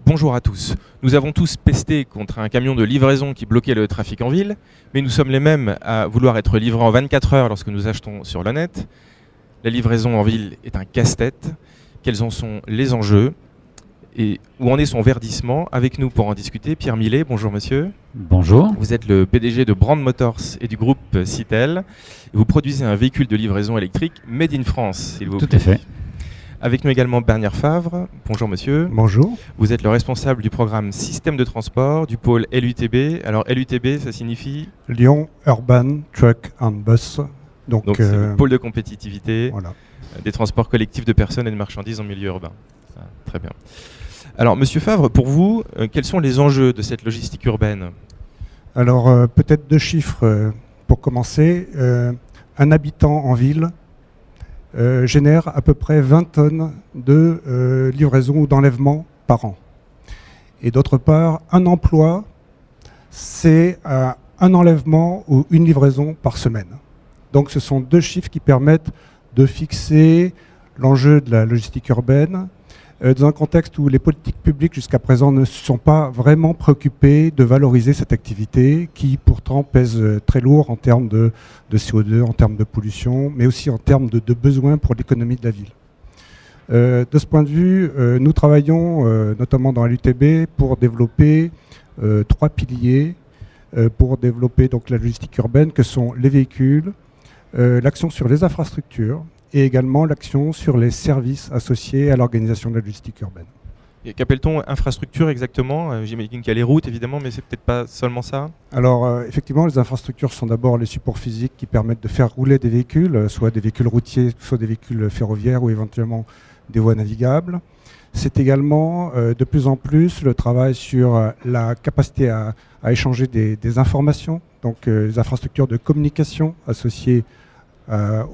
Bonjour à tous. Nous avons tous pesté contre un camion de livraison qui bloquait le trafic en ville, mais nous sommes les mêmes à vouloir être livrés en 24 heures lorsque nous achetons sur le net. La livraison en ville est un casse-tête. Quels en sont les enjeux et où en est son verdissement? Avec nous pour en discuter, Pierre Millet. Bonjour monsieur. Bonjour. Vous êtes le PDG de Brand Motors et du groupe Citel. Vous produisez un véhicule de livraison électrique made in France, s'il vous plaît. Tout à fait. Avec nous également Bernard Favre. Bonjour monsieur. Bonjour. Vous êtes le responsable du programme Système de transport du pôle LUTB. Alors LUTB, ça signifie Lyon Urban Truck and Bus. Donc c'est le pôle de compétitivité voilà. Des transports collectifs de personnes et de marchandises en milieu urbain. Ça, très bien. Alors monsieur Favre, pour vous, quels sont les enjeux de cette logistique urbaine? Alors peut-être deux chiffres pour commencer. Un habitant en ville génère à peu près 20 tonnes de livraison ou d'enlèvement par an. Et d'autre part, un emploi, c'est un enlèvement ou une livraison par semaine. Donc ce sont deux chiffres qui permettent de fixer l'enjeu de la logistique urbaine dans un contexte où les politiques publiques jusqu'à présent ne se sont pas vraiment préoccupées de valoriser cette activité qui pourtant pèse très lourd en termes de CO2, en termes de pollution, mais aussi en termes de besoins pour l'économie de la ville. De ce point de vue, nous travaillons notamment dans l'UTB pour développer trois piliers pour développer donc la logistique urbaine que sont les véhicules, l'action sur les infrastructures, et également l'action sur les services associés à l'organisation de la logistique urbaine. Qu'appelle-t-on infrastructure exactement? J'imagine qu'il y a les routes évidemment, mais c'est peut-être pas seulement ça. Alors effectivement, les infrastructures sont d'abord les supports physiques qui permettent de faire rouler des véhicules, soit des véhicules routiers, soit des véhicules ferroviaires ou éventuellement des voies navigables. C'est également de plus en plus le travail sur la capacité à échanger des informations, donc les infrastructures de communication associées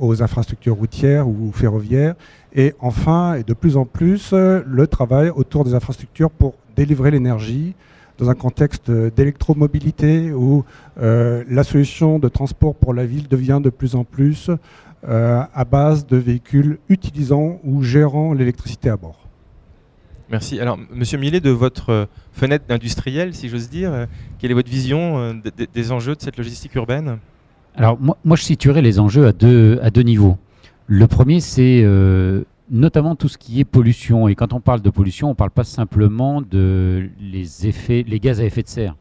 aux infrastructures routières ou ferroviaires, et enfin, et de plus en plus, le travail autour des infrastructures pour délivrer l'énergie dans un contexte d'électromobilité où la solution de transport pour la ville devient de plus en plus à base de véhicules utilisant ou gérant l'électricité à bord. Merci. Alors, monsieur Millet, de votre fenêtre d'industriel, si j'ose dire, quelle est votre vision des enjeux de cette logistique urbaine? Alors moi je situerais les enjeux à deux niveaux. Le premier, c'est notamment tout ce qui est pollution. Et quand on parle de pollution, on ne parle pas simplement de les gaz à effet de serre.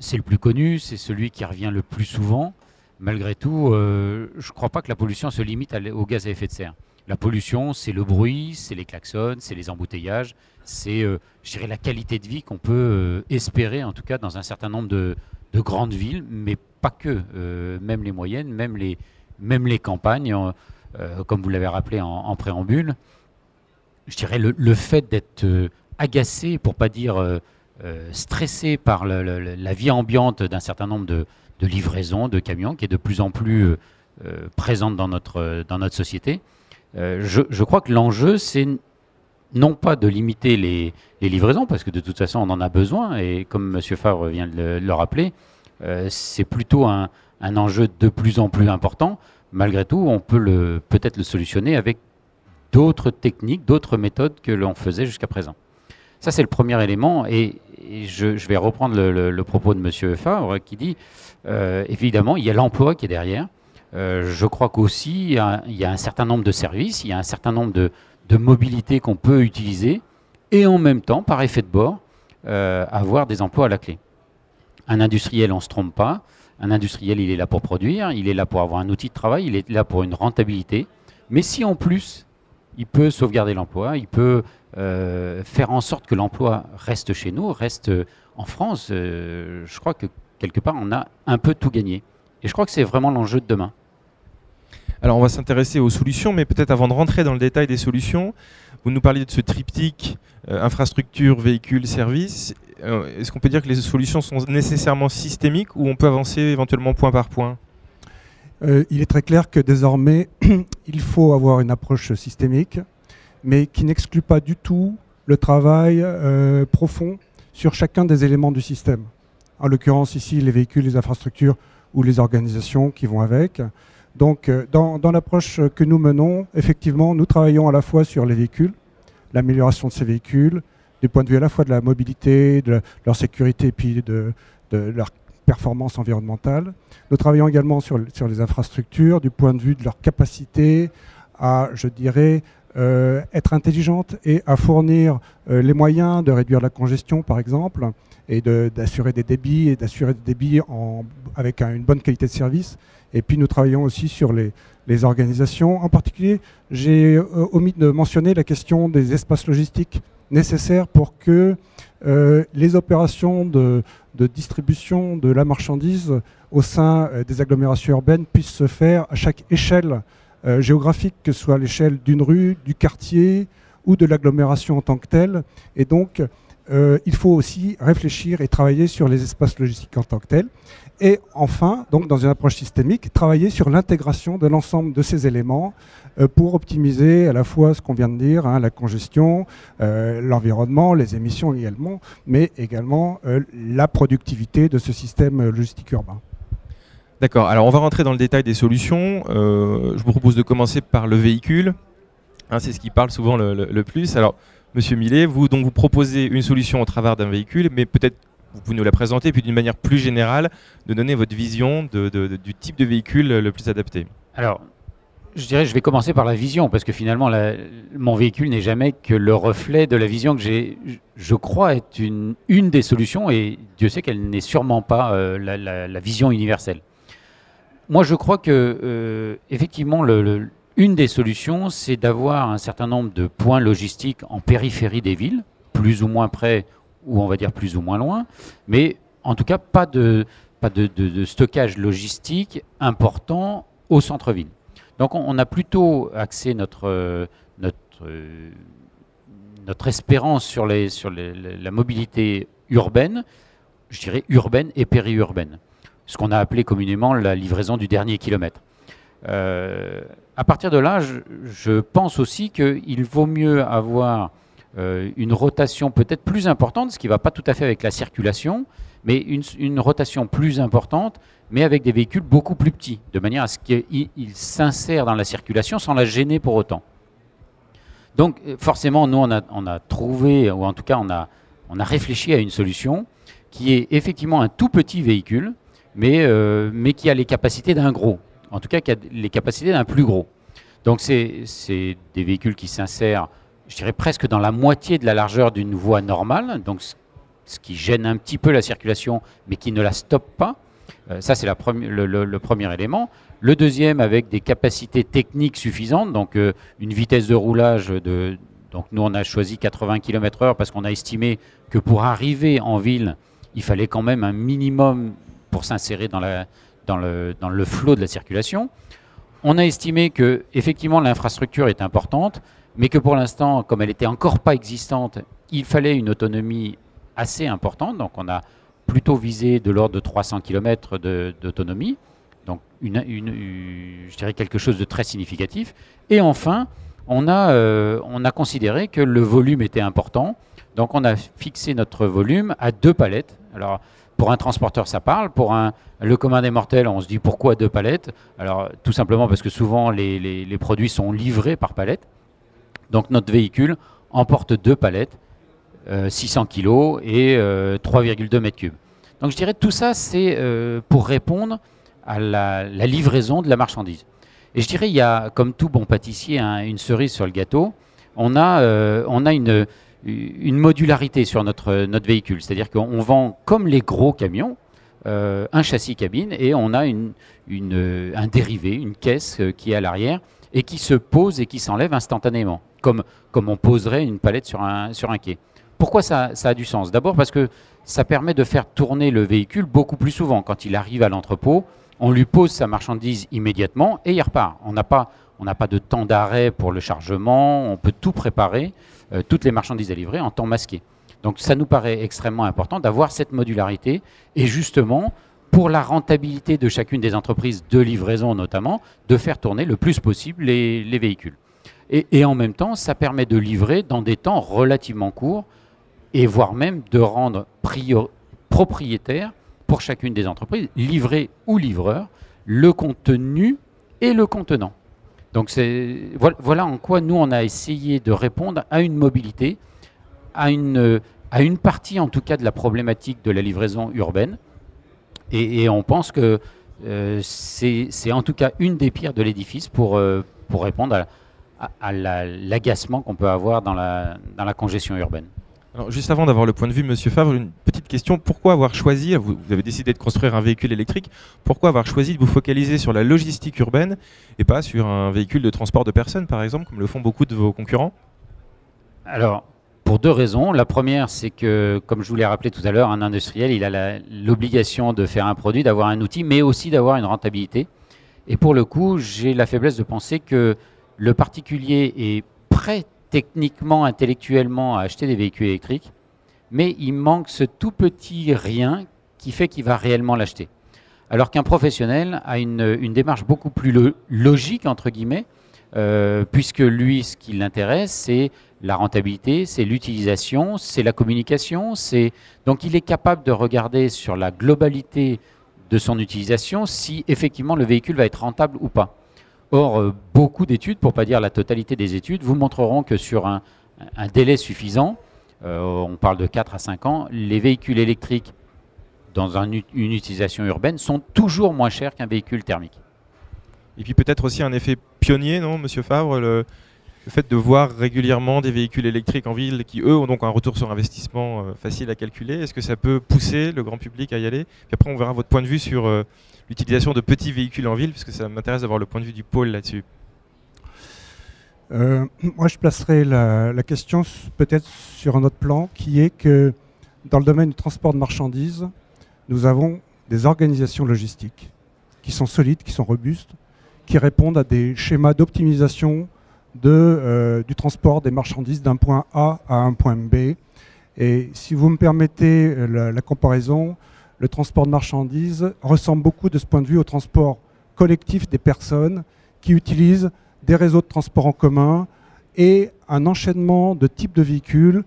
C'est le plus connu, c'est celui qui revient le plus souvent. Malgré tout, je ne crois pas que la pollution se limite aux gaz à effet de serre. La pollution, c'est le bruit, c'est les klaxons, c'est les embouteillages, c'est je dirais la qualité de vie qu'on peut espérer, en tout cas dans un certain nombre de grandes villes, mais pas que, même les moyennes, même les campagnes, comme vous l'avez rappelé en préambule. Je dirais le fait d'être agacé, pour ne pas dire stressé par la vie ambiante d'un certain nombre de livraisons, de camions, qui est de plus en plus présente dans notre société. Je crois que l'enjeu, c'est non pas de limiter les livraisons, parce que de toute façon, on en a besoin, et comme M. Favre vient de le rappeler, c'est plutôt un enjeu de plus en plus important. Malgré tout, on peut peut-être le solutionner avec d'autres techniques, d'autres méthodes que l'on faisait jusqu'à présent. Ça, c'est le premier élément, et je vais reprendre le propos de M. Favre qui dit, évidemment, il y a l'emploi qui est derrière. Je crois qu'aussi, il y a un certain nombre de services, il y a un certain nombre de mobilités qu'on peut utiliser, et en même temps, par effet de bord, avoir des emplois à la clé. Un industriel, on ne se trompe pas. Un industriel, il est là pour produire, il est là pour avoir un outil de travail, il est là pour une rentabilité. Mais si en plus, il peut sauvegarder l'emploi, il peut faire en sorte que l'emploi reste chez nous, reste en France, je crois que quelque part, on a un peu tout gagné. Et je crois que c'est vraiment l'enjeu de demain. Alors on va s'intéresser aux solutions, mais peut-être avant de rentrer dans le détail des solutions, vous nous parliez de ce triptyque infrastructure, véhicule, service. Est-ce qu'on peut dire que les solutions sont nécessairement systémiques ou on peut avancer éventuellement point par point? Il est très clair que désormais, il faut avoir une approche systémique, mais qui n'exclut pas du tout le travail profond sur chacun des éléments du système. En l'occurrence ici, les véhicules, les infrastructures ou les organisations qui vont avec. Donc dans l'approche que nous menons, effectivement, nous travaillons à la fois sur les véhicules, l'amélioration de ces véhicules, du point de vue à la fois de la mobilité, de leur sécurité et puis de leur performance environnementale. Nous travaillons également sur les infrastructures, du point de vue de leur capacité à, je dirais, être intelligente et à fournir les moyens de réduire la congestion, par exemple, et d'assurer des débits, avec une bonne qualité de service. Et puis nous travaillons aussi sur les organisations. En particulier, j'ai omis de mentionner la question des espaces logistiques nécessaires pour que les opérations de distribution de la marchandise au sein des agglomérations urbaines puissent se faire à chaque échelle géographique, que ce soit à l'échelle d'une rue, du quartier ou de l'agglomération en tant que telle. Et donc, il faut aussi réfléchir et travailler sur les espaces logistiques en tant que tels. Et enfin, donc dans une approche systémique, travailler sur l'intégration de l'ensemble de ces éléments pour optimiser à la fois ce qu'on vient de dire, la congestion, l'environnement, les émissions également, mais également la productivité de ce système logistique urbain. D'accord, alors on va rentrer dans le détail des solutions. Je vous propose de commencer par le véhicule. C'est ce qui parle souvent le plus. Alors, Monsieur Millet, vous proposez une solution au travers d'un véhicule, mais peut-être vous nous la présentez, puis d'une manière plus générale, de donner votre vision du type de véhicule le plus adapté. Alors, je dirais, je vais commencer par la vision, parce que finalement, mon véhicule n'est jamais que le reflet de la vision que j'ai, je crois, est une des solutions, et Dieu sait qu'elle n'est sûrement pas la vision universelle. Moi, je crois que, effectivement, une des solutions, c'est d'avoir un certain nombre de points logistiques en périphérie des villes, plus ou moins près, ou on va dire plus ou moins loin, mais en tout cas, pas de stockage logistique important au centre-ville. Donc, on a plutôt axé notre espérance sur la mobilité urbaine, je dirais urbaine et périurbaine, ce qu'on a appelé communément la livraison du dernier kilomètre. À partir de là, je pense aussi qu'il vaut mieux avoir une rotation peut-être plus importante, ce qui ne va pas tout à fait avec la circulation, mais une rotation plus importante, mais avec des véhicules beaucoup plus petits, de manière à ce qu'ils s'insèrent dans la circulation sans la gêner pour autant. Donc forcément, nous, on a trouvé, ou en tout cas, on a réfléchi à une solution qui est effectivement un tout petit véhicule, mais qui a les capacités d'un gros. En tout cas, qui a les capacités d'un plus gros. Donc, c'est des véhicules qui s'insèrent, je dirais, presque dans la moitié de la largeur d'une voie normale, donc ce qui gêne un petit peu la circulation, mais qui ne la stoppe pas. Ça, c'est le premier élément. Le deuxième, avec des capacités techniques suffisantes, donc une vitesse de roulage donc nous, on a choisi 80 km/h parce qu'on a estimé que pour arriver en ville, il fallait quand même un minimum pour s'insérer dans le flot de la circulation. On a estimé que effectivement l'infrastructure est importante, mais que pour l'instant, comme elle n'était encore pas existante, il fallait une autonomie assez importante. Donc on a plutôt visé de l'ordre de 300 km d'autonomie, donc je dirais quelque chose de très significatif. Et enfin, on a considéré que le volume était important, donc on a fixé notre volume à 2 palettes. Alors, pour un transporteur, ça parle. Pour le commun des mortels, on se dit pourquoi 2 palettes? Alors, tout simplement parce que souvent, les produits sont livrés par palette. Donc, notre véhicule emporte 2 palettes, 600 kg et 3,2 mètres cubes. Donc, je dirais que tout ça, c'est pour répondre à la livraison de la marchandise. Et je dirais, il y a, comme tout bon pâtissier, une cerise sur le gâteau. On a une modularité sur notre véhicule. C'est-à-dire qu'on vend, comme les gros camions, un châssis cabine et on a un dérivé, une caisse qui est à l'arrière et qui se pose et qui s'enlève instantanément, comme on poserait une palette sur un quai. Pourquoi ça a du sens? D'abord parce que ça permet de faire tourner le véhicule beaucoup plus souvent. Quand il arrive à l'entrepôt, on lui pose sa marchandise immédiatement et il repart. On n'a pas de temps d'arrêt pour le chargement, on peut tout préparer, toutes les marchandises à livrer en temps masqué. Donc ça nous paraît extrêmement important d'avoir cette modularité et justement, pour la rentabilité de chacune des entreprises de livraison notamment, de faire tourner le plus possible les véhicules. Et en même temps, ça permet de livrer dans des temps relativement courts et voire même de rendre propriétaire pour chacune des entreprises, livré ou livreur, le contenu et le contenant. Donc voilà en quoi nous on a essayé de répondre à une mobilité à une partie en tout cas de la problématique de la livraison urbaine. Et on pense que c'est en tout cas une des pierres de l'édifice pour répondre à l'agacement qu'on peut avoir dans la congestion urbaine. Alors, juste avant d'avoir le point de vue, Monsieur Favre, une petite question. Pourquoi avoir choisi, vous avez décidé de construire un véhicule électrique, pourquoi avoir choisi de vous focaliser sur la logistique urbaine et pas sur un véhicule de transport de personnes, par exemple, comme le font beaucoup de vos concurrents? Alors, pour deux raisons. La première, c'est que, comme je vous l'ai rappelé tout à l'heure, un industriel, il a l'obligation de faire un produit, d'avoir un outil, mais aussi d'avoir une rentabilité. Et pour le coup, j'ai la faiblesse de penser que le particulier est prêt techniquement, intellectuellement à acheter des véhicules électriques, mais il manque ce tout petit rien qui fait qu'il va réellement l'acheter. Alors qu'un professionnel a une démarche beaucoup plus logique, entre guillemets, puisque lui, ce qui l'intéresse, c'est la rentabilité, c'est l'utilisation, c'est la communication. Donc il est capable de regarder sur la globalité de son utilisation si effectivement le véhicule va être rentable ou pas. Or, beaucoup d'études, pour ne pas dire la totalité des études, vous montreront que sur un délai suffisant, on parle de 4 à 5 ans, les véhicules électriques dans une utilisation urbaine sont toujours moins chers qu'un véhicule thermique. Et puis peut-être aussi un effet pionnier, non, Monsieur Favre, le fait de voir régulièrement des véhicules électriques en ville qui, eux, ont donc un retour sur investissement facile à calculer. Est-ce que ça peut pousser le grand public à y aller? Puis après, on verra votre point de vue sur l'utilisation de petits véhicules en ville, puisque ça m'intéresse d'avoir le point de vue du pôle là-dessus. Moi, je placerai la question peut-être sur un autre plan, qui est que dans le domaine du transport de marchandises, nous avons des organisations logistiques qui sont solides, qui sont robustes, qui répondent à des schémas d'optimisation du transport des marchandises d'un point A à un point B. Et si vous me permettez la comparaison, le transport de marchandises ressemble beaucoup de ce point de vue au transport collectif des personnes qui utilisent des réseaux de transport en commun et un enchaînement de types de véhicules,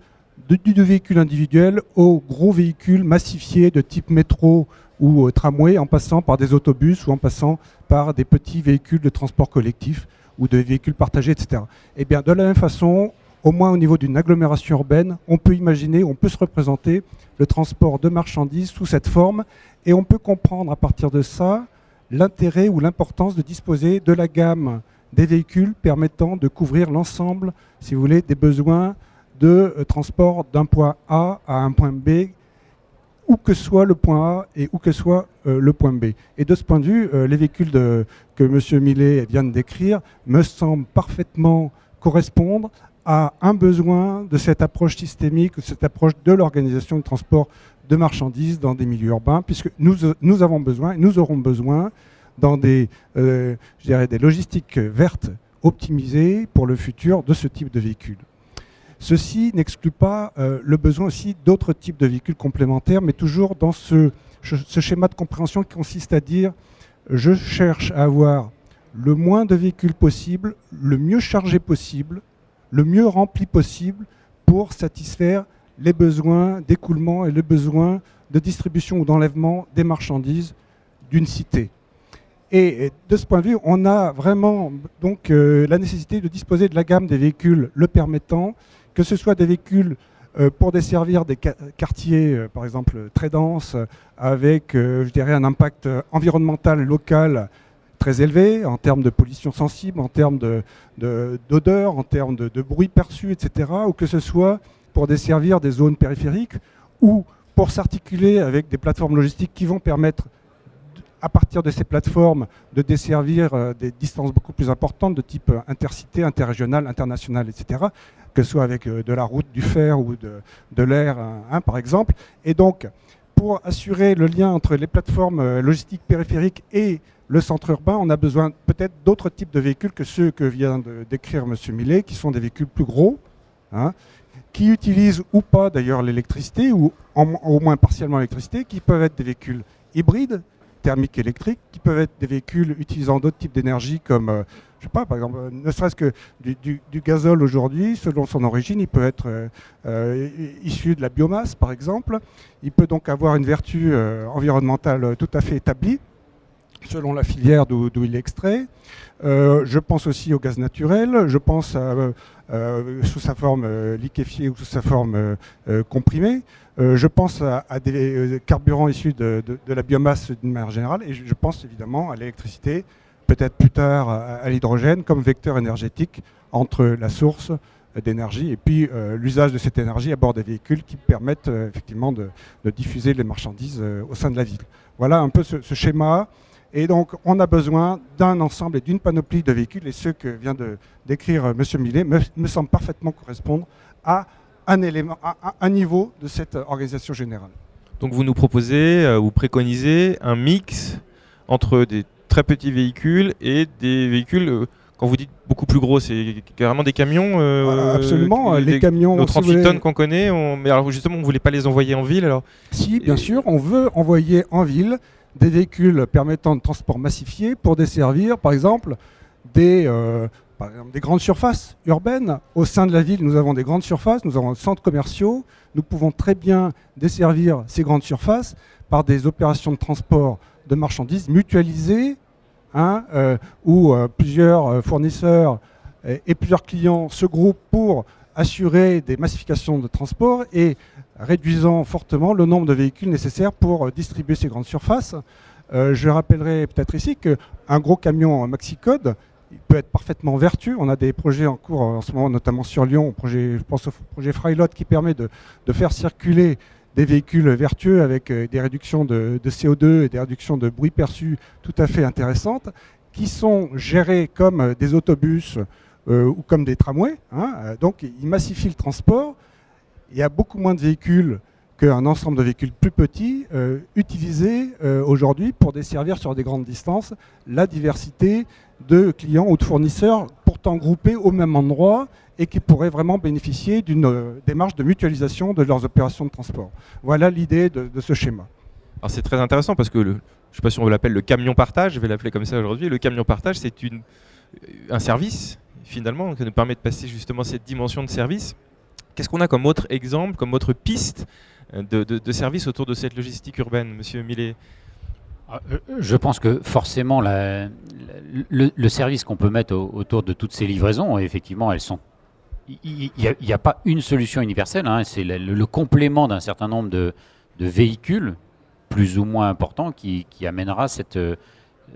du véhicule individuel aux gros véhicules massifiés de type métro ou tramway, en passant par des autobus ou en passant par des petits véhicules de transport collectif ou de véhicules partagés, etc. Et bien, de la même façon, au moins au niveau d'une agglomération urbaine, on peut imaginer, on peut se représenter le transport de marchandises sous cette forme, et on peut comprendre à partir de ça l'intérêt ou l'importance de disposer de la gamme des véhicules permettant de couvrir l'ensemble, si vous voulez, des besoins de transport d'un point A à un point B, où que soit le point A et où que soit le point B. Et de ce point de vue, les véhicules que M. Millet vient de décrire me semblent parfaitement correspondre à un besoin de cette approche systémique, de cette approche de l'organisation du transport de marchandises dans des milieux urbains, puisque nous avons besoin, et nous aurons besoin, dans des logistiques vertes optimisées pour le futur de ce type de véhicules. Ceci n'exclut pas le besoin aussi d'autres types de véhicules complémentaires, mais toujours dans ce schéma de compréhension qui consiste à dire je cherche à avoir le moins de véhicules possible, le mieux chargé possible, le mieux rempli possible pour satisfaire les besoins d'écoulement et les besoins de distribution ou d'enlèvement des marchandises d'une cité. Et de ce point de vue, on a vraiment donc la nécessité de disposer de la gamme des véhicules le permettant, que ce soit des véhicules pour desservir des quartiers, par exemple, très denses, avec, je dirais, un impact environnemental local très élevé, en termes de pollution sensible, en termes d'odeur, en termes de bruit perçu, etc., ou que ce soit pour desservir des zones périphériques, ou pour s'articuler avec des plateformes logistiques qui vont permettre, à partir de ces plateformes, de desservir des distances beaucoup plus importantes de type intercité, interrégional, international, etc., que ce soit avec de la route, du fer ou de l'air, par exemple. Et donc, pour assurer le lien entre les plateformes logistiques périphériques et le centre urbain, on a besoin peut-être d'autres types de véhicules que ceux que vient de décrire M. Millet, qui sont des véhicules plus gros, qui utilisent ou pas d'ailleurs l'électricité, ou au moins partiellement l'électricité, qui peuvent être des véhicules hybrides, thermiques électriques, qui peuvent être des véhicules utilisant d'autres types d'énergie comme, je sais pas, par exemple, ne serait-ce que du gazole aujourd'hui, selon son origine, il peut être issu de la biomasse, par exemple. Il peut donc avoir une vertu environnementale tout à fait établie. selon la filière d'où il est extrait. Je pense aussi au gaz naturel, je pense sous sa forme liquéfiée ou sous sa forme comprimée. Je pense à des carburants issus de la biomasse d'une manière générale, et je pense évidemment à l'électricité, peut-être plus tard à l'hydrogène comme vecteur énergétique entre la source d'énergie et puis l'usage de cette énergie à bord des véhicules qui permettent effectivement de diffuser les marchandises au sein de la ville. Voilà un peu ce schéma. Et donc, on a besoin d'un ensemble et d'une panoplie de véhicules, et ceux que vient de décrire M. Millet me semblent parfaitement correspondre à un élément, à un niveau de cette organisation générale. Donc vous nous proposez, vous préconisez un mix entre des très petits véhicules et des véhicules, quand vous dites beaucoup plus gros, c'est carrément des camions Voilà, absolument, les camions... Nos 38 tonnes qu'on connaît, mais alors justement, on ne voulait pas les envoyer en ville alors. Si, bien sûr, on veut envoyer en ville des véhicules permettant de transport massifié pour desservir, par exemple, des grandes surfaces urbaines. Au sein de la ville, nous avons des grandes surfaces, nous avons des centres commerciaux. Nous pouvons très bien desservir ces grandes surfaces par des opérations de transport de marchandises mutualisées, où plusieurs fournisseurs et plusieurs clients se groupent pour assurer des massifications de transport et réduisant fortement le nombre de véhicules nécessaires pour distribuer ces grandes surfaces. Je rappellerai peut-être ici qu'un gros camion Maxicode, il peut être parfaitement vertueux. On a des projets en cours en ce moment, notamment sur Lyon, je pense au projet Freilot qui permet de faire circuler des véhicules vertueux avec des réductions de CO2 et des réductions de bruit perçu tout à fait intéressantes, qui sont gérés comme des autobus ou comme des tramways. Donc ils massifient le transport. Il y a beaucoup moins de véhicules qu'un ensemble de véhicules plus petits utilisés aujourd'hui pour desservir sur des grandes distances la diversité de clients ou de fournisseurs pourtant groupés au même endroit et qui pourraient vraiment bénéficier d'une démarche de mutualisation de leurs opérations de transport. Voilà l'idée de ce schéma. Alors c'est très intéressant parce que, je ne sais pas si on l'appelle le camion partage, je vais l'appeler comme ça aujourd'hui. Le camion partage, c'est un service finalement qui nous permet de passer justement cette dimension de service. Qu'est-ce qu'on a comme autre exemple, comme autre piste de service autour de cette logistique urbaine, Monsieur Millet? Je pense que forcément, le service qu'on peut mettre autour de toutes ces livraisons, effectivement, elles sont. Il n'y a pas une solution universelle, c'est le complément d'un certain nombre de véhicules, plus ou moins importants, qui amènera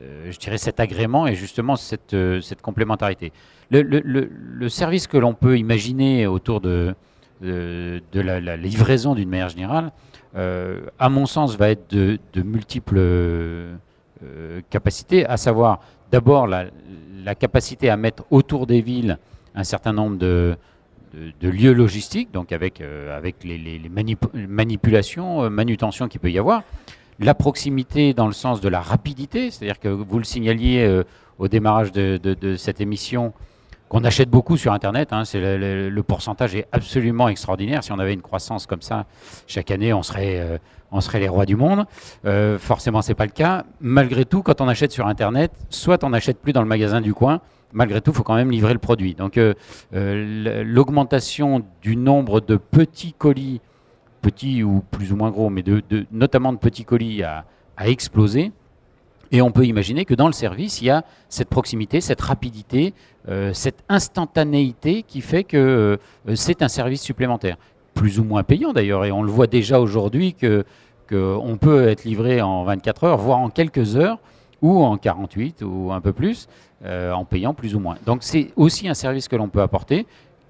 je dirais cet agrément et justement cette complémentarité. Le service que l'on peut imaginer autour de la livraison d'une manière générale, à mon sens, va être de multiples capacités, à savoir d'abord la capacité à mettre autour des villes un certain nombre de lieux logistiques, donc avec les manipulations, manutention qu'il peut y avoir. La proximité dans le sens de la rapidité, c'est-à-dire que vous le signaliez au démarrage de cette émission, qu'on achète beaucoup sur Internet. Le pourcentage est absolument extraordinaire. Si on avait une croissance comme ça, chaque année, on serait les rois du monde. Forcément, ce n'est pas le cas. Malgré tout, quand on achète sur Internet, soit on n'achète plus dans le magasin du coin, malgré tout, il faut quand même livrer le produit. Donc, l'augmentation du nombre de petits colis, petits ou plus ou moins gros, mais notamment de petits colis, a explosé. Et on peut imaginer que dans le service, il y a cette proximité, cette rapidité, cette instantanéité qui fait que c'est un service supplémentaire. Plus ou moins payant d'ailleurs, et on le voit déjà aujourd'hui qu'on peut être livré en 24 heures, voire en quelques heures, ou en 48 ou un peu plus, en payant plus ou moins. Donc c'est aussi un service que l'on peut apporter,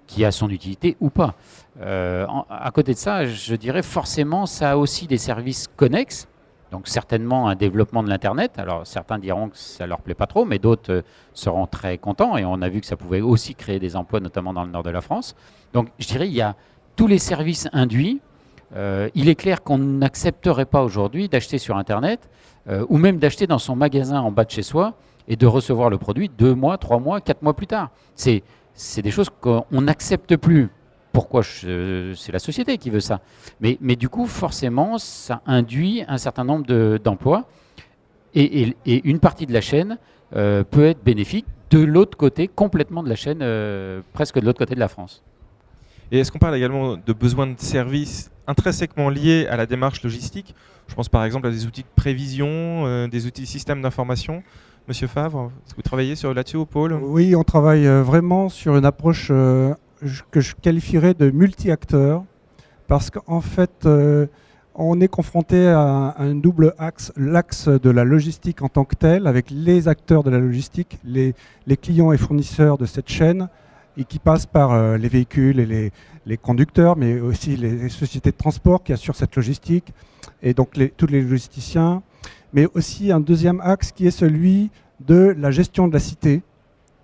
qui a son utilité ou pas. À côté de ça, je dirais forcément, ça a aussi des services connexes. Donc certainement un développement de l'Internet. Alors certains diront que ça ne leur plaît pas trop, mais d'autres seront très contents. Et on a vu que ça pouvait aussi créer des emplois, notamment dans le nord de la France. Donc je dirais il y a tous les services induits. Il est clair qu'on n'accepterait pas aujourd'hui d'acheter sur Internet ou même d'acheter dans son magasin en bas de chez soi et de recevoir le produit 2 mois, 3 mois, 4 mois plus tard. C'est des choses qu'on n'accepte plus. Pourquoi? C'est la société qui veut ça. Mais du coup, forcément, ça induit un certain nombre d'emplois. Et une partie de la chaîne peut être bénéfique de l'autre côté, complètement de la chaîne, presque de l'autre côté de la France. Et est-ce qu'on parle également de besoins de services intrinsèquement liés à la démarche logistique? Je pense par exemple à des outils de prévision, des outils de système d'information. Monsieur Favre, est-ce que vous travaillez là-dessus au pôle? Oui, on travaille vraiment sur une approche que je qualifierais de multi-acteurs, parce qu'en fait, on est confronté à un double axe, l'axe de la logistique en tant que tel, avec les acteurs de la logistique, les clients et fournisseurs de cette chaîne, et qui passent par les véhicules et les conducteurs, mais aussi les sociétés de transport qui assurent cette logistique, et donc tous les logisticiens, mais aussi un deuxième axe qui est celui de la gestion de la cité,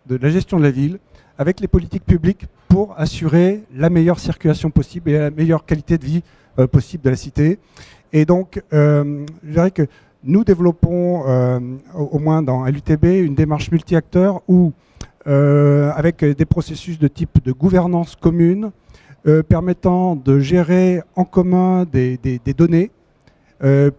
de la gestion de la ville, avec les politiques publiques pour assurer la meilleure circulation possible et la meilleure qualité de vie possible de la cité. Et donc, je dirais que nous développons, au moins dans l'UTB, une démarche multi-acteurs où, avec des processus de type de gouvernance commune, permettant de gérer en commun des données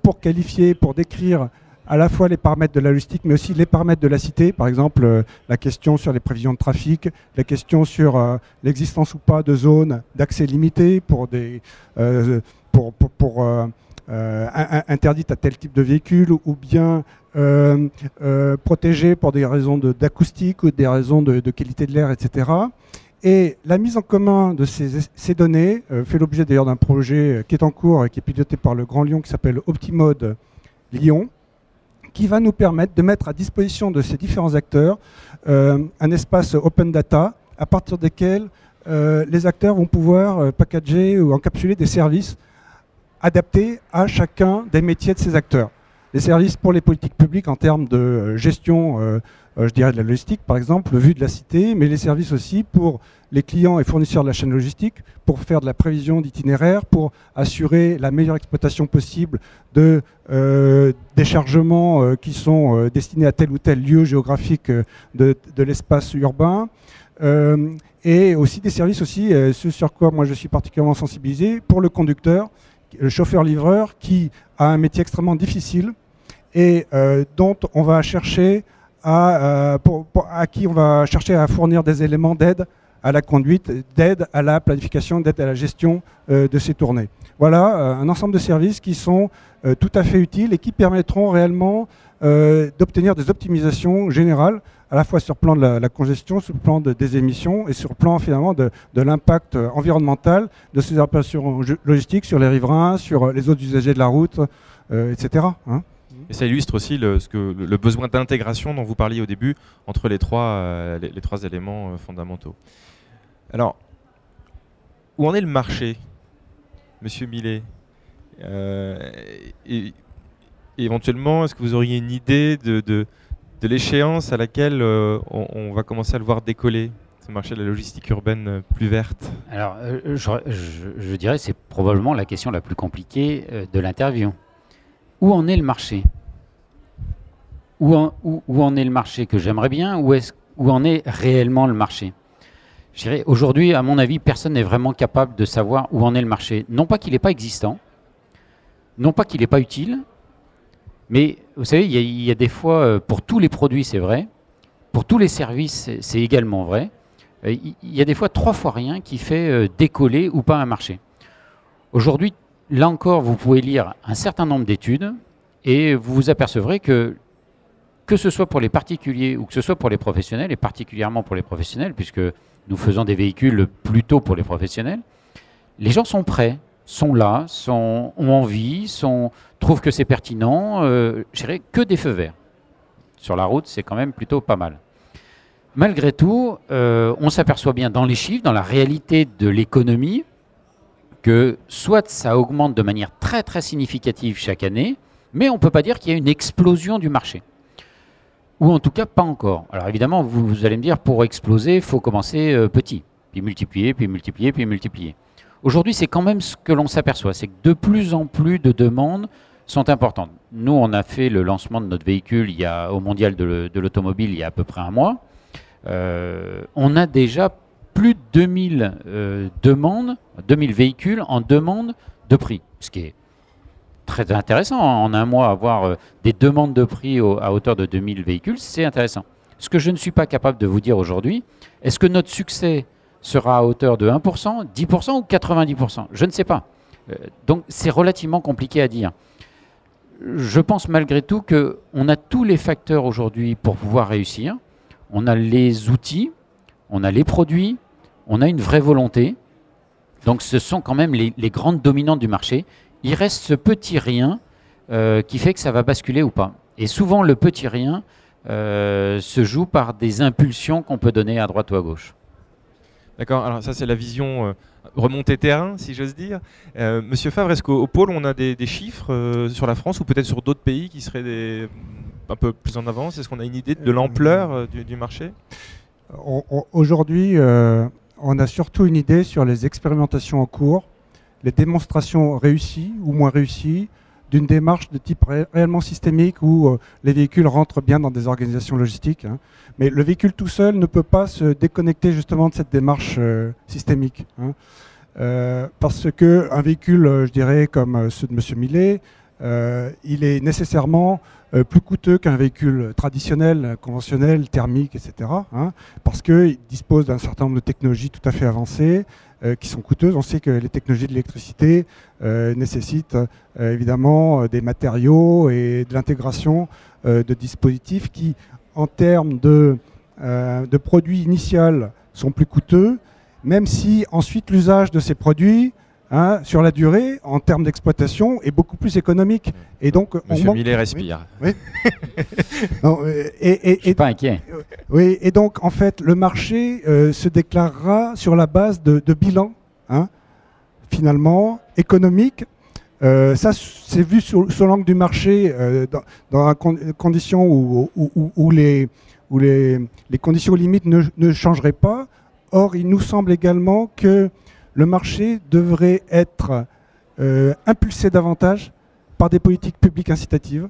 pour qualifier, pour décrire à la fois les paramètres de la logistique, mais aussi les paramètres de la cité. Par exemple, la question sur les prévisions de trafic, la question sur l'existence ou pas de zones d'accès limité pour interdites à tel type de véhicule, ou bien protégées pour des raisons d'acoustique ou des raisons de qualité de l'air, etc. Et la mise en commun de ces données fait l'objet d'ailleurs d'un projet qui est en cours et qui est piloté par le Grand Lyon, qui s'appelle Optimode Lyon, qui va nous permettre de mettre à disposition de ces différents acteurs un espace open data à partir desquels les acteurs vont pouvoir packager ou encapsuler des services adaptés à chacun des métiers de ces acteurs. Les services pour les politiques publiques en termes de gestion, je dirais de la logistique par exemple, vue de la cité, mais les services aussi pour les clients et fournisseurs de la chaîne logistique, pour faire de la prévision d'itinéraire, pour assurer la meilleure exploitation possible de déchargements qui sont destinés à tel ou tel lieu géographique de l'espace urbain. Et aussi des services aussi, ce sur quoi moi je suis particulièrement sensibilisé, pour le conducteur, le chauffeur-livreur, qui a un métier extrêmement difficile et dont on va chercher à qui on va chercher à fournir des éléments d'aide à la conduite, d'aide à la planification, d'aide à la gestion de ces tournées. Voilà un ensemble de services qui sont tout à fait utiles et qui permettront réellement d'obtenir des optimisations générales, à la fois sur le plan de la congestion, sur le plan des émissions et sur le plan finalement de l'impact environnemental de ces opérations logistiques sur les riverains, sur les autres usagers de la route, etc. Hein. Et ça illustre aussi le besoin d'intégration dont vous parliez au début entre les trois éléments fondamentaux. Alors, où en est le marché, Monsieur Millet? Et éventuellement, est-ce que vous auriez une idée de l'échéance à laquelle on va commencer à le voir décoller, ce marché de la logistique urbaine plus verte? Alors, je dirais que c'est probablement la question la plus compliquée de l'interview. Où en est le marché? Où en est le marché que j'aimerais bien? Où en est réellement le marché? Je dirais, aujourd'hui, à mon avis, personne n'est vraiment capable de savoir où en est le marché. Non pas qu'il n'est pas existant, non pas qu'il n'est pas utile, mais vous savez, il y a des fois, pour tous les produits, c'est vrai, pour tous les services, c'est également vrai. Il y a des fois 3 fois rien qui fait décoller ou pas un marché. Aujourd'hui, là encore, vous pouvez lire un certain nombre d'études et vous vous apercevrez que ce soit pour les particuliers ou que ce soit pour les professionnels, et particulièrement pour les professionnels, puisque nous faisons des véhicules plutôt pour les professionnels, les gens sont prêts, sont là, ont envie, trouvent que c'est pertinent, je dirais que des feux verts. Sur la route, c'est quand même plutôt pas mal. Malgré tout, on s'aperçoit bien dans les chiffres, dans la réalité de l'économie, que soit ça augmente de manière très très significative chaque année, mais on ne peut pas dire qu'il y a une explosion du marché. Ou en tout cas pas encore. Alors évidemment, vous allez me dire, pour exploser, il faut commencer petit, puis multiplier, puis multiplier, puis multiplier. Aujourd'hui, c'est quand même ce que l'on s'aperçoit, c'est que de plus en plus de demandes sont importantes. Nous, on a fait le lancement de notre véhicule au Mondial de l'automobile il y a à peu près un mois. On a déjà plus de 2000 demandes, 2000 véhicules en demande de prix, ce qui est très intéressant. En un mois, avoir des demandes de prix à hauteur de 2000 véhicules, c'est intéressant. Ce que je ne suis pas capable de vous dire aujourd'hui, est-ce que notre succès sera à hauteur de 1%, 10% ou 90%. Je ne sais pas. Donc c'est relativement compliqué à dire. Je pense malgré tout qu'on a tous les facteurs aujourd'hui pour pouvoir réussir. On a les outils, on a les produits, on a une vraie volonté. Donc ce sont quand même les grandes dominantes du marché. Il reste ce petit rien qui fait que ça va basculer ou pas. Et souvent le petit rien se joue par des impulsions qu'on peut donner à droite ou à gauche. D'accord, alors ça c'est la vision remontée terrain, si j'ose dire. Monsieur Favre, est-ce qu'au pôle on a des chiffres sur la France ou peut-être sur d'autres pays qui seraient un peu plus en avance? Est-ce qu'on a une idée de l'ampleur du marché? Aujourd'hui, on a surtout une idée sur les expérimentations en cours, les démonstrations réussies ou moins réussies, d'une démarche de type réellement systémique où les véhicules rentrent bien dans des organisations logistiques. Hein. Mais le véhicule tout seul ne peut pas se déconnecter justement de cette démarche systémique. Hein. Parce qu'un véhicule, je dirais, comme ceux de M. Millet, il est nécessairement plus coûteux qu'un véhicule traditionnel, conventionnel, thermique, etc. Hein, parce qu'il dispose d'un certain nombre de technologies tout à fait avancées, qui sont coûteuses. On sait que les technologies de l'électricité nécessitent évidemment des matériaux et de l'intégration de dispositifs qui, en termes de produits initial, sont plus coûteux, même si ensuite l'usage de ces produits, hein, sur la durée, en termes d'exploitation, est beaucoup plus économique. Et donc, Monsieur Millet respire. Oui. Non, je ne suis pas inquiet. Oui, et donc, en fait, le marché se déclarera sur la base de bilan, hein, finalement, économique. Ça, c'est vu sur l'angle du marché, dans la condition où les conditions limites ne changeraient pas. Or, il nous semble également que le marché devrait être impulsé davantage par des politiques publiques incitatives,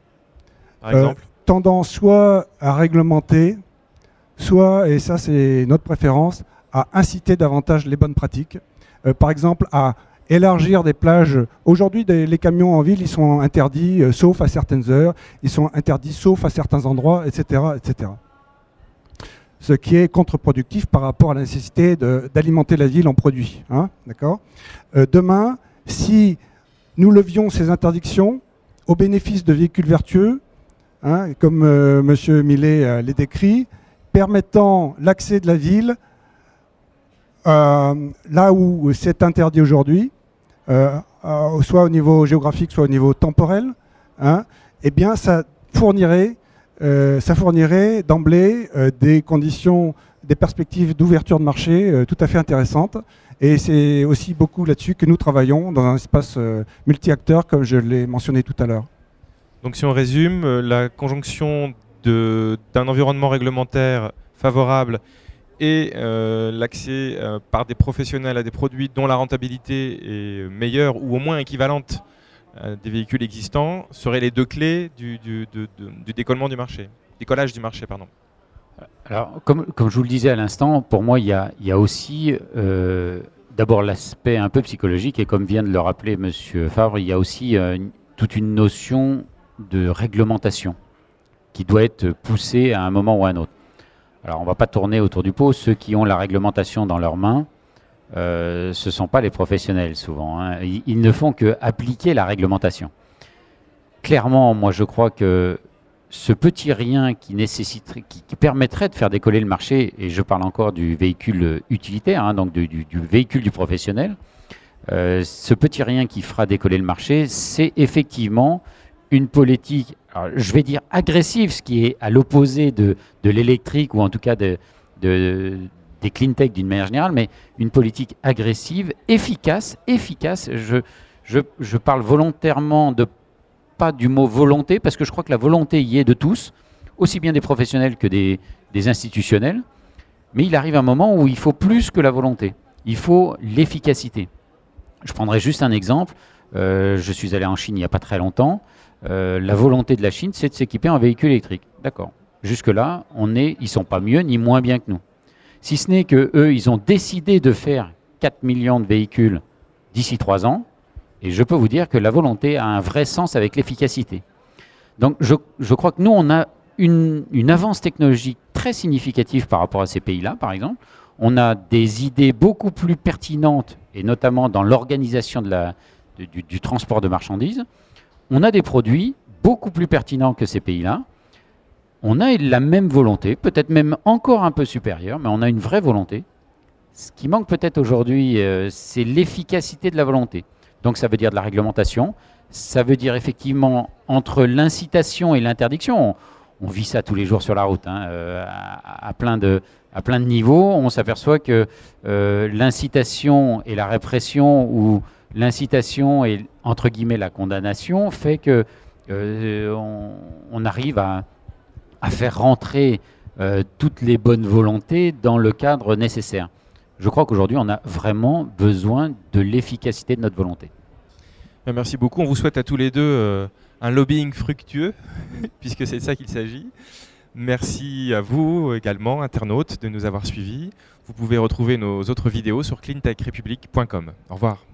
par exemple, tendant soit à réglementer, soit, et ça c'est notre préférence, à inciter davantage les bonnes pratiques. Par exemple, à élargir des plages. Aujourd'hui, les camions en ville, ils sont interdits sauf à certaines heures, ils sont interdits sauf à certains endroits, etc., etc. Ce qui est contre-productif par rapport à la nécessité d'alimenter la ville en produits. Hein, d'accord. Demain, si nous levions ces interdictions au bénéfice de véhicules vertueux, hein, comme M. Millet les décrit, permettant l'accès de la ville là où c'est interdit aujourd'hui, soit au niveau géographique, soit au niveau temporel, hein, eh bien ça fournirait d'emblée des conditions, des perspectives d'ouverture de marché tout à fait intéressantes. Et c'est aussi beaucoup là-dessus que nous travaillons dans un espace multi-acteurs, comme je l'ai mentionné tout à l'heure. Donc si on résume, la conjonction d'un environnement réglementaire favorable et l'accès par des professionnels à des produits dont la rentabilité est meilleure ou au moins équivalente des véhicules existants seraient les deux clés du décollement du marché, décollage du marché, pardon. Alors, comme je vous le disais à l'instant, pour moi, il y a aussi d'abord l'aspect un peu psychologique, et comme vient de le rappeler M. Favre, il y a aussi toute une notion de réglementation qui doit être poussée à un moment ou à un autre. Alors, on ne va pas tourner autour du pot. Ceux qui ont la réglementation dans leurs mains, ce ne sont pas les professionnels souvent. Hein. Ils ne font qu'appliquer la réglementation. Clairement, moi je crois que ce petit rien qui permettrait de faire décoller le marché, et je parle encore du véhicule utilitaire, hein, donc du véhicule du professionnel, ce petit rien qui fera décoller le marché, c'est effectivement une politique, alors, je vais dire agressive, ce qui est à l'opposé de l'électrique ou en tout cas des clean tech d'une manière générale, mais une politique agressive, efficace. Je parle volontairement pas du mot volonté, parce que je crois que la volonté y est de tous, aussi bien des professionnels que des institutionnels, mais il arrive un moment où il faut plus que la volonté, il faut l'efficacité. Je prendrai juste un exemple, je suis allé en Chine il n'y a pas très longtemps, la volonté de la Chine, c'est de s'équiper en véhicule électrique. D'accord. Jusque-là, ils ne sont pas mieux ni moins bien que nous. Si ce n'est qu'eux, ils ont décidé de faire 4 millions de véhicules d'ici 3 ans, et je peux vous dire que la volonté a un vrai sens avec l'efficacité. Donc je crois que nous, on a une avance technologique très significative par rapport à ces pays-là, par exemple. on a des idées beaucoup plus pertinentes, et notamment dans l'organisation du transport de marchandises. On a des produits beaucoup plus pertinents que ces pays-là. On a la même volonté, peut-être même encore un peu supérieure, mais on a une vraie volonté. Ce qui manque peut-être aujourd'hui, c'est l'efficacité de la volonté. Donc ça veut dire de la réglementation, ça veut dire effectivement entre l'incitation et l'interdiction. On vit ça tous les jours sur la route, hein, à plein de niveaux. On s'aperçoit que l'incitation et la répression, ou l'incitation et entre guillemets la condamnation, fait que on arrive à faire rentrer toutes les bonnes volontés dans le cadre nécessaire. Je crois qu'aujourd'hui, on a vraiment besoin de l'efficacité de notre volonté. Merci beaucoup. On vous souhaite à tous les deux un lobbying fructueux, puisque c'est de ça qu'il s'agit. Merci à vous également, internautes, de nous avoir suivis. Vous pouvez retrouver nos autres vidéos sur cleantechrepublic.com. Au revoir.